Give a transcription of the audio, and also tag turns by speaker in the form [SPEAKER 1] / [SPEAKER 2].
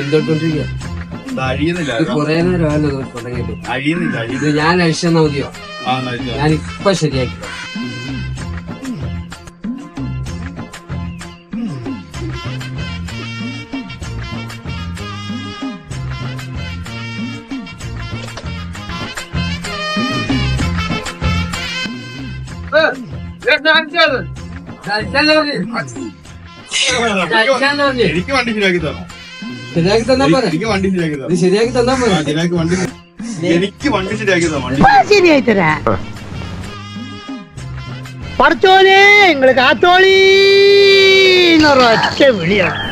[SPEAKER 1] എന്തൊണ്ടിരിക്കുക കൊറേ നേരമല്ലോ തുടങ്ങിയിട്ട്. ഇത് ഞാൻ അഴിച്ചെന്നാ മതിയോ? ഞാൻ ഇപ്പൊ ശരിയാക്കി.
[SPEAKER 2] എനിക്ക് വണ്ടി ശരിയാക്കി തരണം.
[SPEAKER 1] ശരിയാക്കി തന്നാ പോരെ?
[SPEAKER 2] എനിക്ക് വണ്ടി ശരിയാക്കി തരണം.
[SPEAKER 1] ശരിയാക്കി തന്നാ പോരെ?
[SPEAKER 2] എനിക്ക് വണ്ടി ശരിയാക്കി തരണം.
[SPEAKER 3] ശരിയായി തരാ പറച്ചോനെ നിങ്ങള് കാത്തോളി ഒറ്റ വിളിയാണ്.